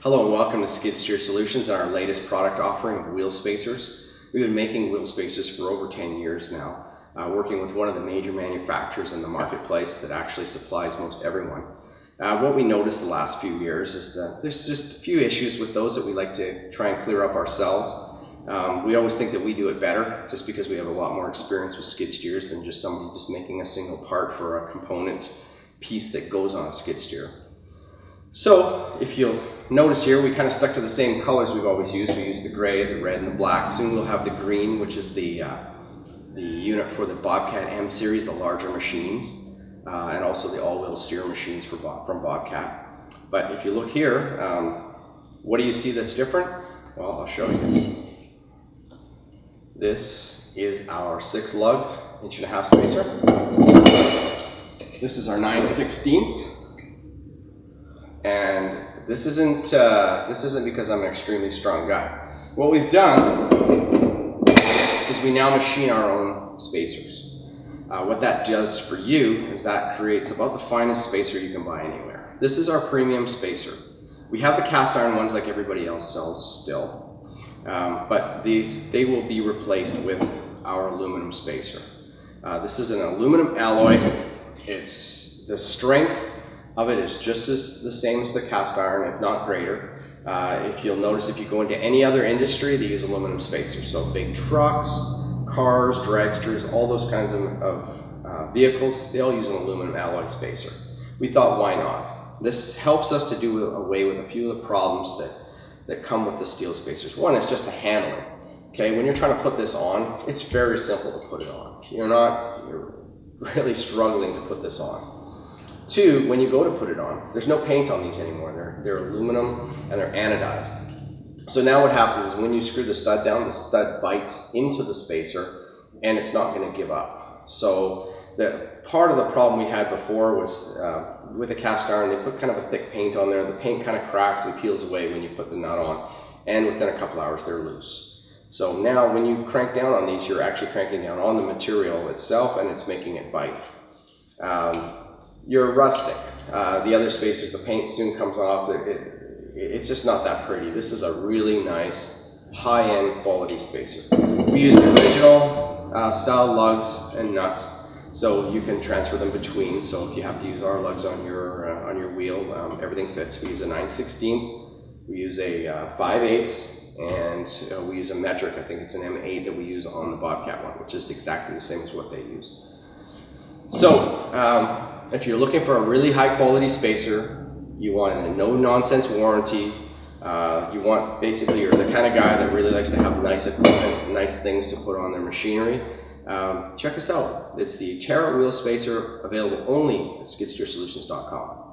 Hello and welcome to Skid Steer Solutions and our latest product offering of wheel spacers. We've been making wheel spacers for over 10 years now, working with one of the major manufacturers in the marketplace that actually supplies most everyone. What we noticed the last few years is that there's just a few issues with those that we like to try and clear up ourselves. We always think that we do it better just because we have a lot more experience with skid steers than just somebody just making a single part for a component piece that goes on a skid steer. So if you'll notice here, we kind of stuck to the same colors we've always used. We use the gray, the red, and the black. Soon we'll have the green, which is the unit for the Bobcat M series, the larger machines, and also the all-wheel steer machines from Bobcat. But if you look here, what do you see that's different? Well, I'll show you. This is our 6-lug, 1.5" spacer. This is our 9/16. And this isn't because I'm an extremely strong guy. What we've done is we now machine our own spacers. What that does for you is that creates about the finest spacer you can buy anywhere. This is our premium spacer. We have the cast iron ones like everybody else sells still, but they will be replaced with our aluminum spacer. This is an aluminum alloy. It's the strength of it is just the same as the cast iron, if not greater. If you'll notice, if you go into any other industry, they use aluminum spacers. So big trucks, cars, dragsters, all those kinds of vehicles, they all use an aluminum alloy spacer. We thought, why not? This helps us to do away with a few of the problems that come with the steel spacers. One is just the handling. Okay, when you're trying to put this on, it's very simple to put it on. You're really struggling to put this on. Two, when you go to put it on, there's no paint on these anymore. They're aluminum and they're anodized. So now what happens is when you screw the stud down, the stud bites into the spacer and it's not going to give up. So the part of the problem we had before was with the cast iron, they put kind of a thick paint on there. The paint kind of cracks and peels away when you put the nut on, and within a couple hours they're loose. So now when you crank down on these, you're actually cranking down on the material itself and it's making it bite. You're rustic. The other spacers, the paint soon comes off. It's just not that pretty. This is a really nice, high-end quality spacer. We use the original style lugs and nuts, so you can transfer them between. So if you have to use our lugs on your wheel, everything fits. We use a 9/16. We use a 5/8, and we use a metric. I think it's an M8 that we use on the Bobcat one, which is exactly the same as what they use. So. If you're looking for a really high quality spacer, you want a no nonsense warranty, you want basically, you're the kind of guy that really likes to have nice equipment, nice things to put on their machinery, check us out. It's the Terra wheel spacer, available only at skidsteersolutions.com.